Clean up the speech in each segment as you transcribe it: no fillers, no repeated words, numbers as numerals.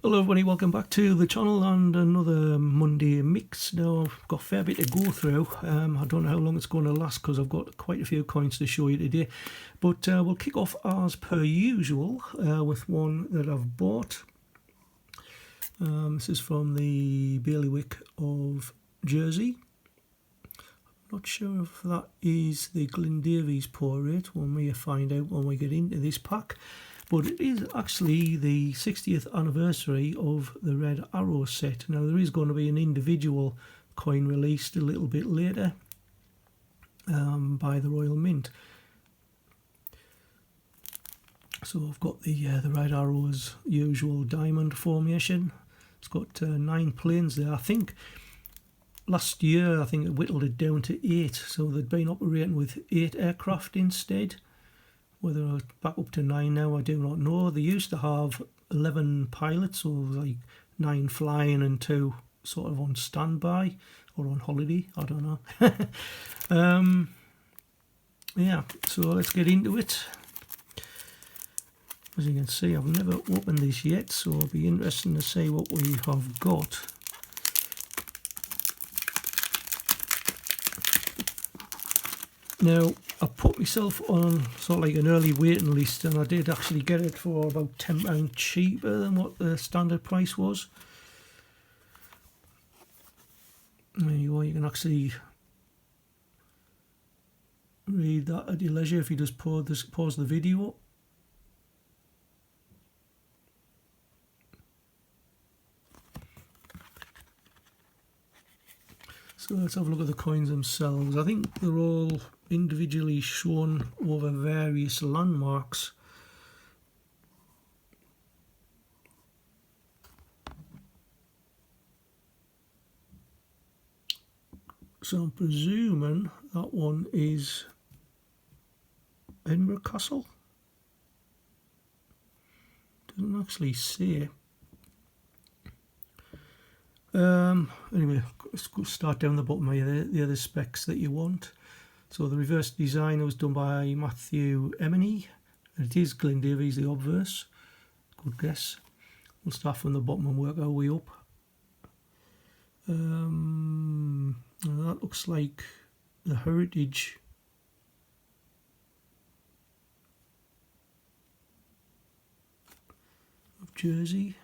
Hello everybody, welcome back to the channel and another Monday mix. Now I've got a fair bit to go through. I don't know how long it's going to last because I've got quite a few coins to show you today. But we'll kick off as per usual with one that I've bought. This is from the bailiwick of Jersey. Not sure if that is the Glendavies portrait. We may find out when we get into this pack. But it is actually the 60th anniversary of the Red Arrow set. Now there is going to be an individual coin released a little bit later by the Royal Mint. So I've got the Red Arrow's usual diamond formation. It's got 9 planes there. I think last year it whittled it down to 8, so they'd been operating with 8 aircraft instead. Whether it's back up to 9 now, I do not know. They used to have 11 pilots, so like 9 flying and 2 sort of on standby or on holiday, I don't know. Yeah, so let's get into it. As you can see, I've never opened this yet, so it'll be interesting to see what we have got. Now, I put myself on sort of like an early waiting list, and I did actually get it for about £10 cheaper than what the standard price was. There you go, you can actually read that at your leisure if you just pause the video. So let's have a look at the coins themselves. I think they're all individually shown over various landmarks. So I'm presuming that one is Edinburgh Castle. Doesn't actually say. Anyway, let's go start down the bottom of the other specs that you want. So the reverse design was done by Matthew Emeny, and it is Glendavies the obverse. Good guess. We'll start from the bottom and work our way up. That looks like the heritage of Jersey.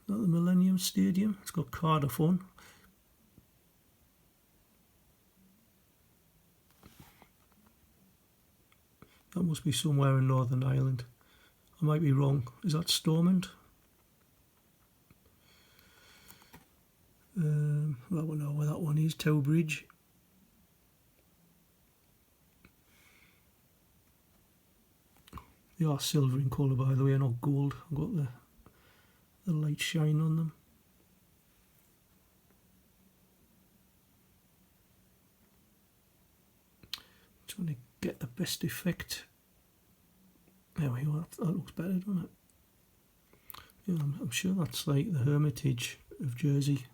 Is that the Millennium Stadium? It's got Cardiff on. That must be somewhere in Northern Ireland. I might be wrong. Is that Stormont? I don't know where that one is. Tower Bridge. They are silver in colour, by the way, not gold. I've got the light shine on them. Trying to get the best effect. There we go, that looks better, doesn't it? Yeah, I'm sure that's like the Hermitage of Jersey.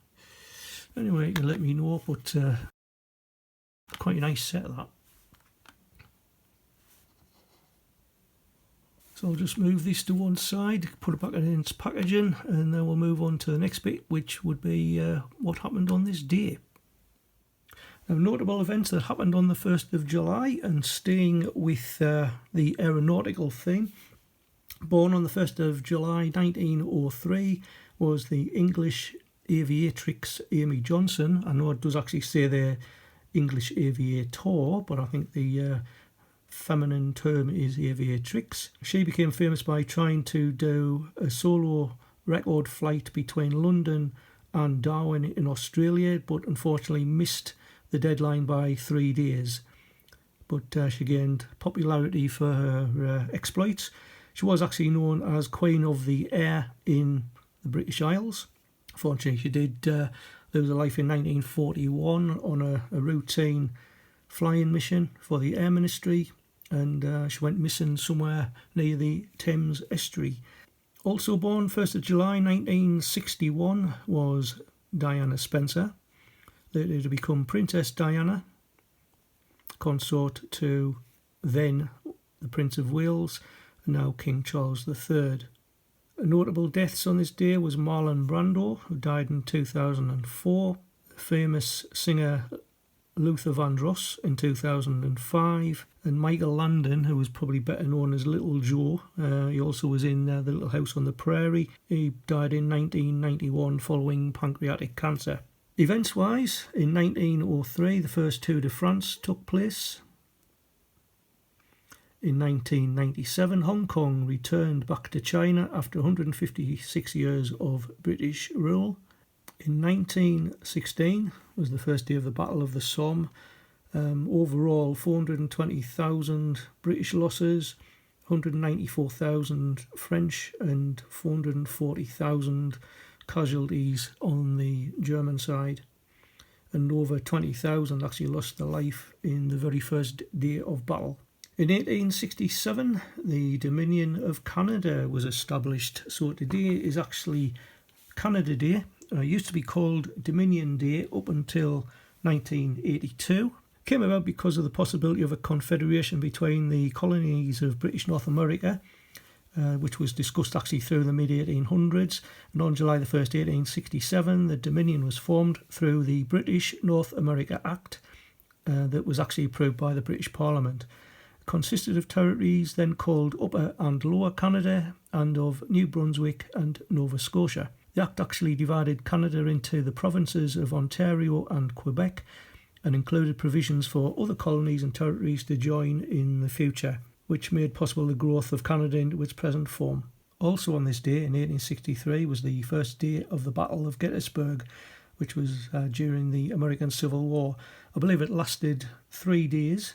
Anyway, you can let me know, but quite a nice set of that. So I'll just move this to one side, put it back in its packaging, and then we'll move on to the next bit, which would be what happened on this day. Now, notable events that happened on the 1st of July, and staying with the aeronautical theme. Born on the 1st of July 1903 was the English aviatrix Amy Johnson. I know it does actually say there English aviator, but I think the feminine term is aviatrix. She became famous by trying to do a solo record flight between London and Darwin in Australia, but unfortunately missed the deadline by 3 days. But she gained popularity for her exploits. She was actually known as Queen of the Air in the British Isles. Unfortunately, she did lose her life in 1941 on a routine flying mission for the Air Ministry, and she went missing somewhere near the Thames estuary. Also born 1st of July 1961 was Diana Spencer, later to become Princess Diana, consort to then the Prince of Wales, and now King Charles III. Notable deaths on this day was Marlon Brando, who died in 2004, the famous singer Luther Vandross in 2005, and Michael Landon, who was probably better known as Little Joe. He also was in The Little House on the Prairie. He died in 1991 following pancreatic cancer. Events-wise, in 1903, the first Tour de France took place. In 1997, Hong Kong returned back to China after 156 years of British rule. In 1916 was the first day of the Battle of the Somme. Overall, 420,000 British losses, 194,000 French and 440,000 casualties on the German side. And over 20,000 actually lost their life in the very first day of battle. In 1867, the Dominion of Canada was established. So today is actually Canada Day. It used to be called Dominion Day up until 1982. Came about because of the possibility of a confederation between the colonies of British North America, which was discussed actually through the mid-1800s. And on July the 1st, 1867, the Dominion was formed through the British North America Act that was actually approved by the British Parliament. It consisted of territories then called Upper and Lower Canada and of New Brunswick and Nova Scotia. The Act actually divided Canada into the provinces of Ontario and Quebec and included provisions for other colonies and territories to join in the future, which made possible the growth of Canada into its present form. Also on this day, in 1863, was the first day of the Battle of Gettysburg, which was during the American Civil War. I believe it lasted 3 days,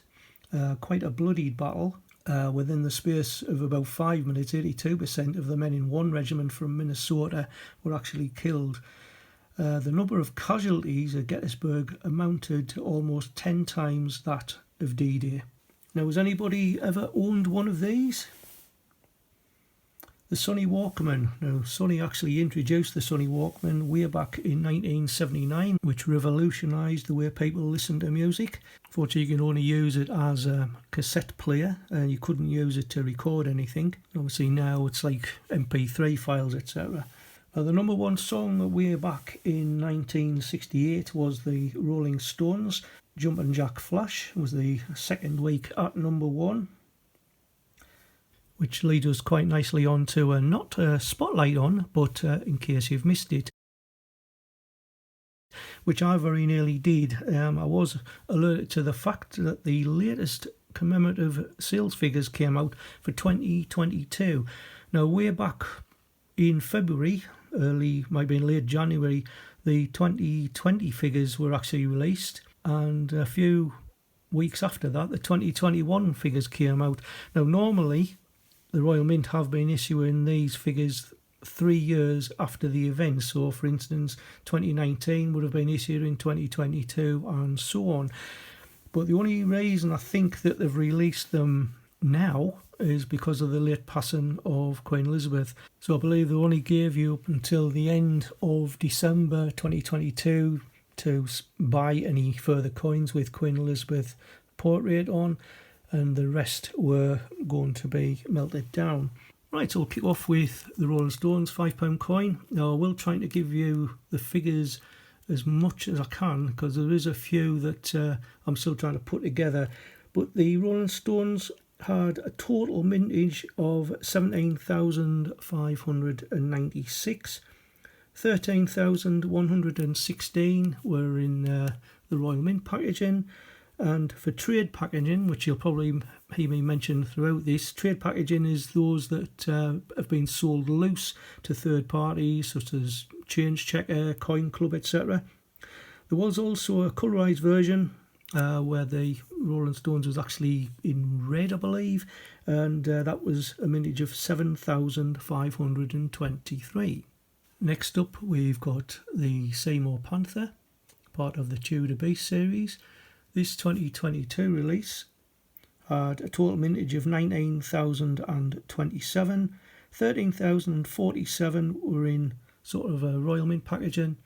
quite a bloodied battle. Within the space of about 5 minutes, 82% of the men in one regiment from Minnesota were actually killed. The number of casualties at Gettysburg amounted to almost 10 times that of D-Day. Now, has anybody ever owned one of these? The Sony Walkman. Now, Sony actually introduced the Sony Walkman way back in 1979, which revolutionised the way people listen to music. Fortunately, you can only use it as a cassette player, and you couldn't use it to record anything. Obviously, now it's like MP3 files, etc. Now, the number one song way back in 1968 was the Rolling Stones. Jumpin' Jack Flash was the second week at number one, which leads us quite nicely on to not a spotlight on, but in case you've missed it, which I very nearly did. I was alerted to the fact that the latest commemorative sales figures came out for 2022. Now, way back in February, might be late January, the 2020 figures were actually released, and a few weeks after that, the 2021 figures came out. Now, normally, the Royal Mint have been issuing these figures 3 years after the event. So, for instance, 2019 would have been issued in 2022 and so on. But the only reason I think that they've released them now is because of the late passing of Queen Elizabeth. So I believe they only gave you up until the end of December 2022 to buy any further coins with Queen Elizabeth portrait on, and the rest were going to be melted down. Right, so we'll kick off with the Rolling Stones £5 coin. Now, I will try to give you the figures as much as I can, because there is a few that I'm still trying to put together. But the Rolling Stones had a total mintage of 17,596. 13,116 were in the Royal Mint packaging. And for trade packaging, which you'll probably hear me mention throughout this, trade packaging is those that have been sold loose to third parties, such as Change Checker, Coin Club, etc. There was also a colorised version where the Rolling Stones was actually in red, I believe, and that was a mintage of 7,523. Next up, we've got the Seymour Panther, part of the Tudor Beast series. This 2022 release had a total mintage of 19,027. 13,047 were in sort of a Royal Mint packaging,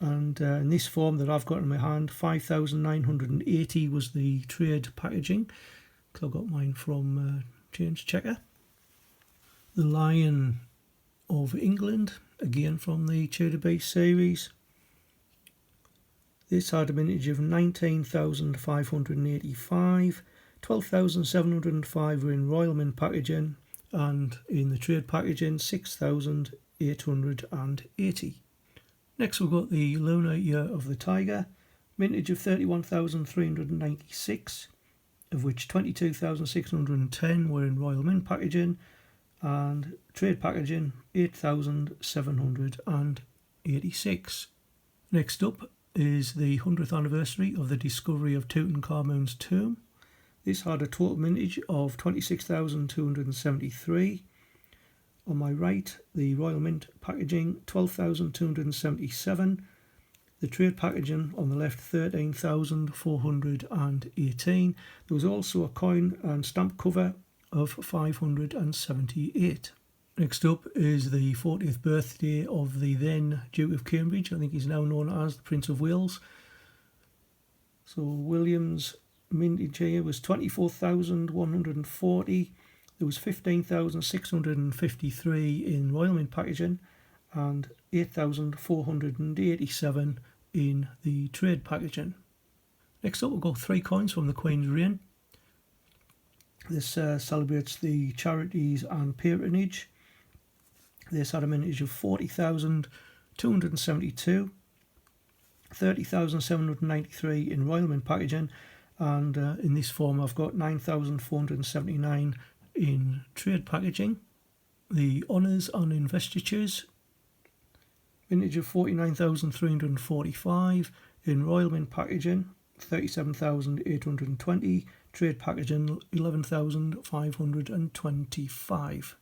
and in this form that I've got in my hand, 5,980 was the trade packaging, because I got mine from Change Checker. The Lion of England, again from the Tudor Beast series. This had a mintage of 19,585, 12,705 were in Royal Mint packaging, and in the trade packaging 6,880. Next we've got the lunar year of the tiger, mintage of 31,396, of which 22,610 were in Royal Mint packaging, and trade packaging 8,786. Next up is the 100th anniversary of the discovery of Tutankhamun's tomb. This had a total mintage of 26,273. On my right, the Royal Mint packaging 12,277. The trade packaging on the left 13,418. There was also a coin and stamp cover of 578. Next up is the 40th birthday of the then Duke of Cambridge. I think he's now known as the Prince of Wales. So William's mintage here was 24,140. There was 15,653 in Royal Mint packaging and 8,487 in the trade packaging. Next up we've got 3 coins from the Queen's reign. This celebrates the charities and patronage. This had a mintage of 40,272, 30,793 in Royal Mint packaging, and in this form I've got 9,479 in trade packaging. The honours and investitures, mintage of 49,345 in Royal Mint packaging, 37,820, trade packaging 11,525.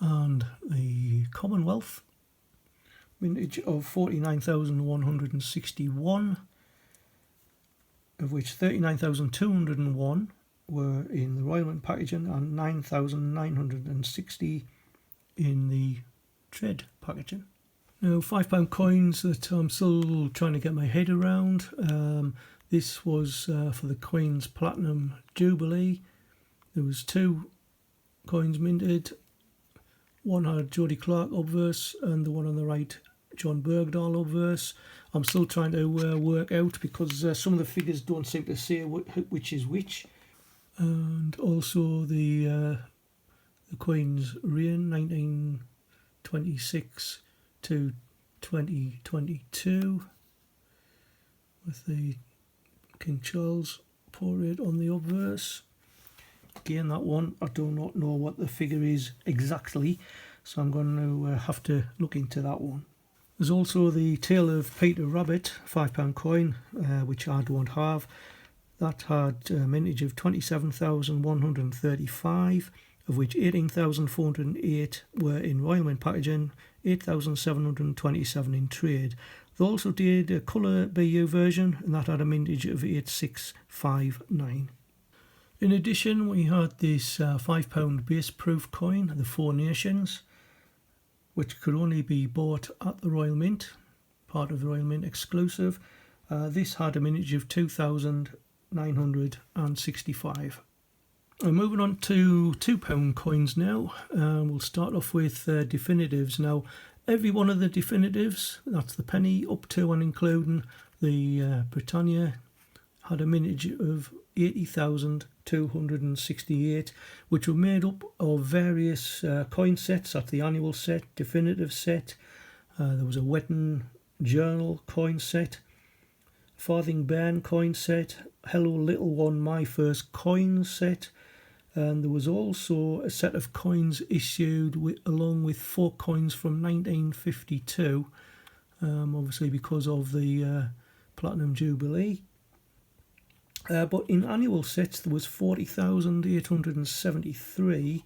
And the Commonwealth, mintage of 49,161, of which 39,201 were in the Royal Mint packaging and 9,960 in the trade packaging. Now, £5 coins that I'm still trying to get my head around. This was for the Queen's Platinum Jubilee. There was 2 coins minted. One had Jodie Clark obverse and the one on the right John Bergdahl obverse. I'm still trying to work out because some of the figures don't seem to say which is which. And also the Queen's reign, 1926 to 2022, with the King Charles portrait on the obverse. Again, that one, I do not know what the figure is exactly, so I'm going to have to look into that one. There's also the Tale of Peter Rabbit £5 coin, which I don't have. That had a mintage of 27,135, of which 18,408 were in Royal Mint packaging, 8,727 in trade. They also did a colour BU version, and that had a mintage of 8659. In addition, we had this £5 base proof coin, the Four Nations, which could only be bought at the Royal Mint, part of the Royal Mint exclusive. This had a mintage of 2,965. Moving on to £2 coins now. We'll start off with definitives. Now, every one of the definitives, that's the penny up to and including the Britannia, had a mintage of 80,268, which were made up of various coin sets. That's the annual set, definitive set. There was a wedding journal coin set, farthing bairn coin set, hello little one my first coin set, and there was also a set of coins issued along with 4 coins from 1952, obviously because of the Platinum Jubilee. But in annual sets there was 40,873,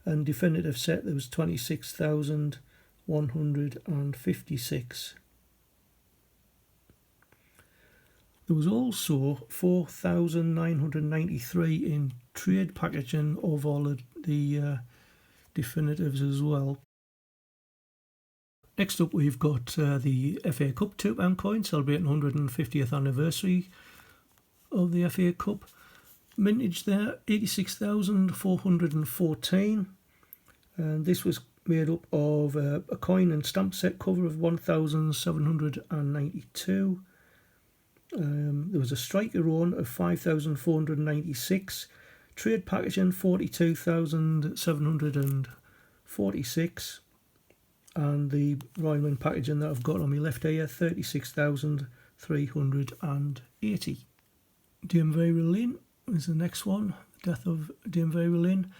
and definitive set there was 26,156. There was also 4,993 in trade packaging of all of the definitives as well. Next up we've got the FA Cup £2 coin, celebrating 150th anniversary of the FA Cup. Mintage there 86,414, and this was made up of a coin and stamp set cover of 1,792. There was a striker run of 5,496. Trade packaging 42,746. And the Royal Mint packaging that I've got on my left here, 36,380. Dame Vera Lynn is the next one. Death of Dame Vera Lynn.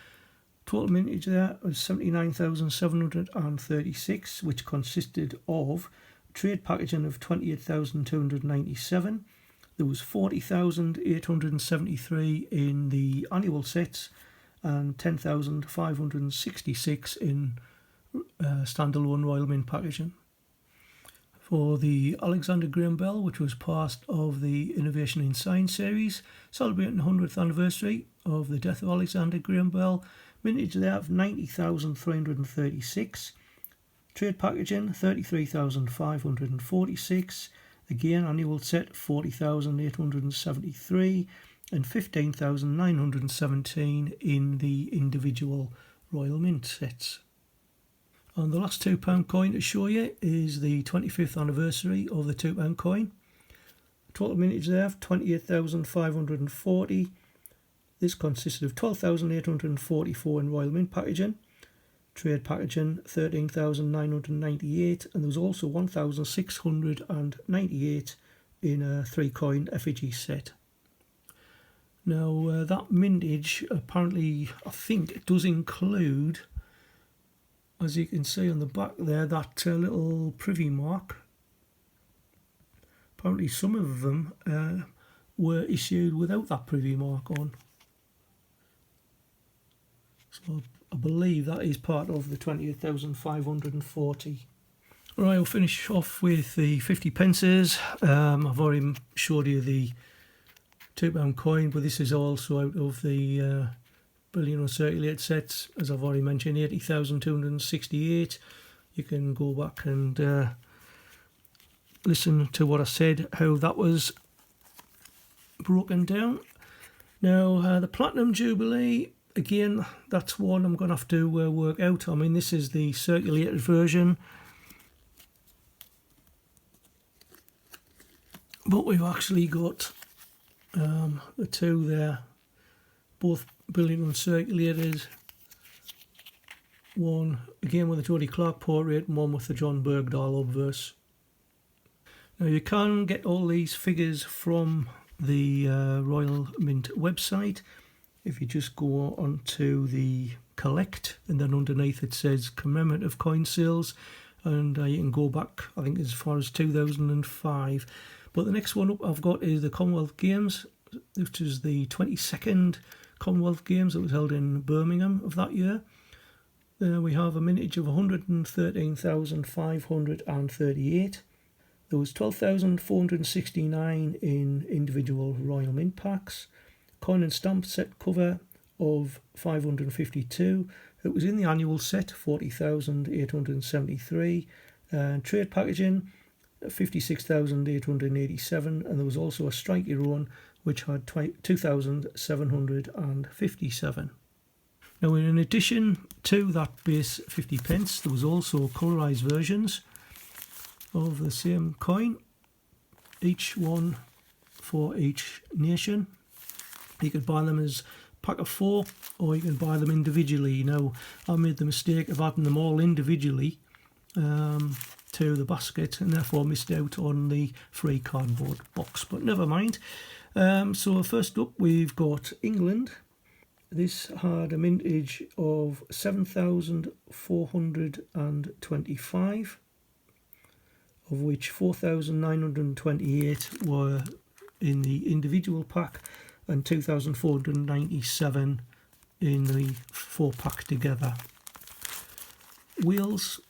Total mintage there was 79,736, which consisted of trade packaging of 28,297. There was 40,873 in the annual sets and 10,566 in standalone Royal Mint packaging. For the Alexander Graham Bell, which was part of the Innovation in Science series, celebrating the 100th anniversary of the death of Alexander Graham Bell, mintage there of 90,336. Trade packaging 33,546. Again, annual set 40,873 and 15,917 in the individual Royal Mint sets. And the last £2 coin to show you is the 25th anniversary of the £2 coin. Total mintage there of 28,540. This consisted of 12,844 in Royal Mint packaging, trade packaging 13,998, and there was also 1,698 in a 3-coin effigy set. Now that mintage apparently, I think it does include, as you can see on the back there, that little privy mark. Apparently some of them were issued without that privy mark on. So I believe that is part of the 28,540. Right, I'll finish off with the 50 pences. I've already showed you the £2 coin, but this is also out of the Billion Uncirculated sets. As I've already mentioned, 80,268. You can go back and listen to what I said, how that was broken down. Now, the Platinum Jubilee, again, that's one I'm going to have to work out. I mean, this is the circulated version, but we've actually got the two there, both Billion Uncirculated. One again with the Jodie Clark portrait and one with the John Bergdahl obverse. Now you can get all these figures from the Royal Mint website. If you just go on to the collect, and then underneath it says commemorative coin sales, and you can go back, I think, as far as 2005. But the next one up I've got is the Commonwealth Games, which is the 22nd Commonwealth Games that was held in Birmingham of that year. There we have a mintage of 113,538. There was 12,469 in individual Royal Mint packs. Coin and stamp set cover of 552. It was in the annual set, 40,873. Trade packaging, 56,887. And there was also a strike run which had 2,757. Now, in addition to that base 50 pence, there was also colorised versions of the same coin, each one for each nation. You could buy them as a pack of 4, or you can buy them individually. Now, I made the mistake of adding them all individually to the basket, and therefore missed out on the free cardboard box, but never mind. So first up we've got England. This had a mintage of 7,425, of which 4,928 were in the individual pack and 2,497 in the 4-pack together. Wales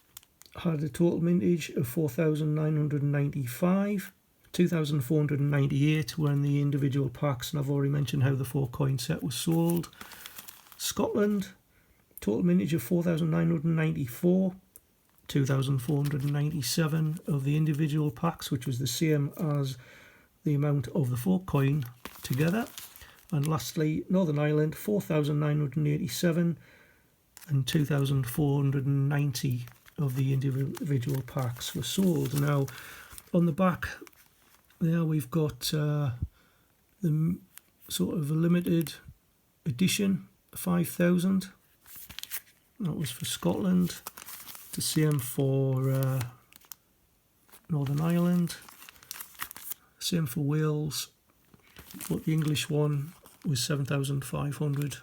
had a total mintage of 4,995, 2,498 were in the individual packs, and I've already mentioned how the 4-coin set was sold. Scotland, total mintage of 4,994, 2,497 of the individual packs, which was the same as the amount of the 4-coin together. And lastly, Northern Ireland, 4,987, and 2,490 of the individual packs were sold. Now, on the back there we've got the sort of a limited edition 5,000. That was for Scotland. The same for Northern Ireland. Same for Wales. But the English one was 7,500.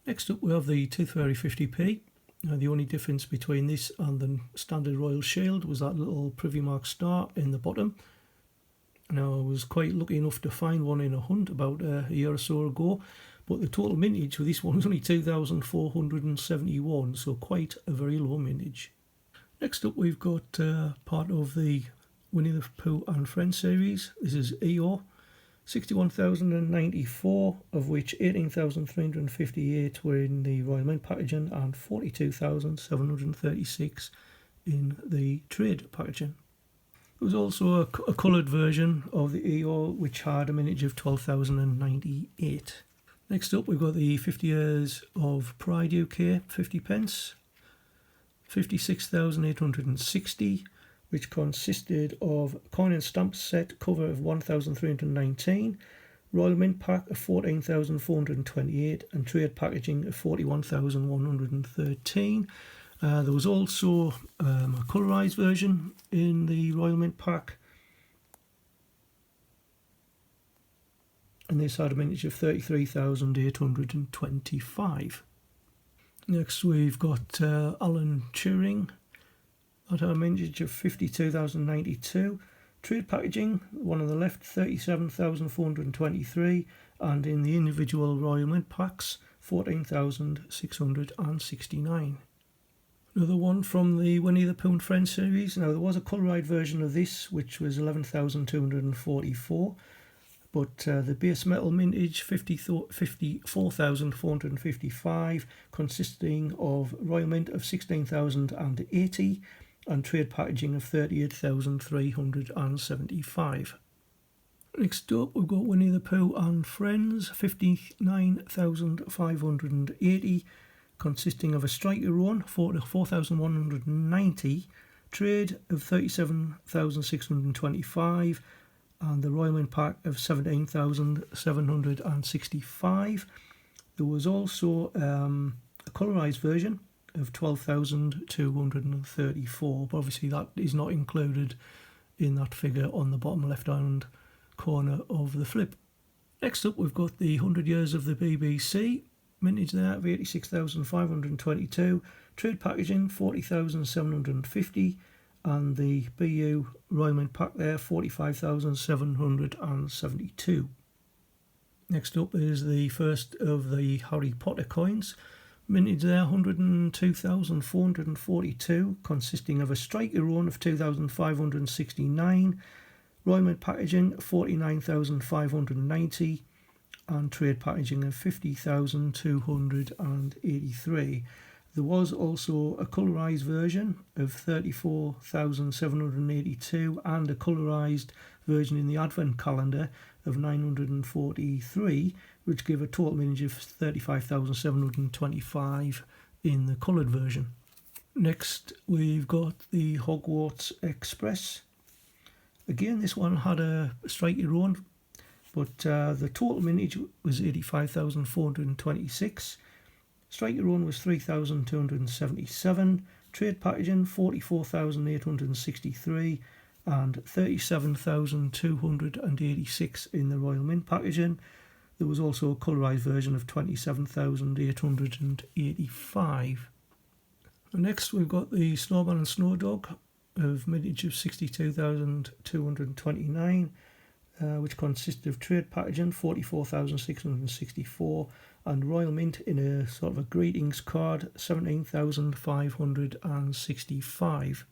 Next up we have the Tooth Fairy 50p. Now the only difference between this and the standard Royal Shield was that little Privy Mark star in the bottom. Now I was quite lucky enough to find one in a hunt about a year or so ago, but the total mintage for this one was only 2,471, so quite a very low mintage. Next up we've got part of the Winnie the Pooh and Friends series. This is EO, 61,094, of which 18,358 were in the Royal Mint packaging and 42,736 in the trade packaging. There was also a coloured version of the EO which had a mintage of 12,098. Next up we've got the 50 Years of Pride UK 50p, 56,860, which consisted of coin and stamp set cover of 1,319, Royal Mint pack of 14,428 and trade packaging of 41,113. There was also a colourised version in the Royal Mint pack, and this had a mintage of 33,825. Next we've got Alan Turing at a mintage of 52,092. Trade packaging, one on the left, 37,423, and in the individual Royal Mint packs, 14,669. Another one from the Winnie the Pooh and Friends series. Now there was a colouride version of this which was 11,244, but the base metal mintage 54,455, consisting of Royal Mint of 16,080 and trade packaging of 38,375. Next up we've got Winnie the Pooh and Friends, 59,580, consisting of a striker run 4,190, trade of 37,625 and the Royal Mint pack of 17,765. There was also a colourised version of 12,234, but obviously that is not included in that figure on the bottom left hand corner of the flip. Next up we've got the 100 Years of the BBC, mintage there of 86,522, trade packaging 40,750 and the BU Royal Mint pack there 45,772. Next up is the first of the Harry Potter coins, mintage there 102,442, consisting of a striker run of 2,569, Royal Mint packaging 49,590 and trade packaging of 50,283. There was also a colourised version of 34,782 and a colourised version in the Advent calendar of 943, which gave a total mintage of 35,725 in the coloured version. Next we've got the Hogwarts Express. Again, this one had a striker run, but the total mintage was 85,426. Striker run was 3,277. Trade packaging 44,863 and 37,286 in the Royal Mint packaging. There was also a colourised version of 27,885. Next we've got the Snowman and Snow Dog of mintage of 62,229, which consisted of trade packaging 44,664 and Royal Mint in a sort of a greetings card 17,565.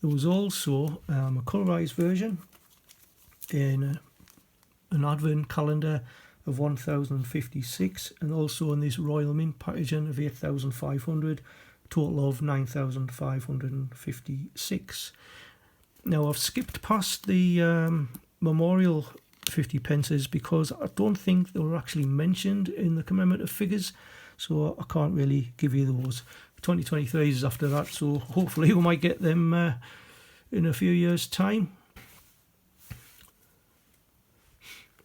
There was also a colourised version in an Advent calendar of 1,056 and also in this Royal Mint packaging of 8,500, total of 9,556. Now I've skipped past the memorial 50 pences because I don't think they were actually mentioned in the commemorative figures, so I can't really give you those. 2023 is after that, so hopefully we might get them in a few years' time.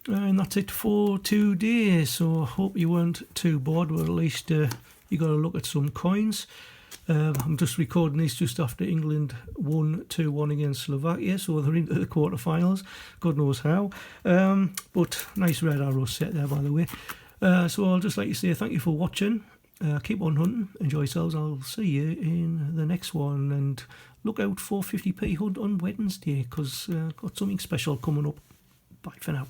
And that's it for today, so I hope you weren't too bored, but at least you got to look at some coins. I'm just recording these just after England won 2-1 against Slovakia, so they're into the quarterfinals. God knows how. But nice red arrow set there, by the way. So I'll just like to say thank you for watching. Keep on hunting, enjoy yourselves. I'll see you in the next one, and look out for 50p hunt on Wednesday, because got something special coming up. Bye for now.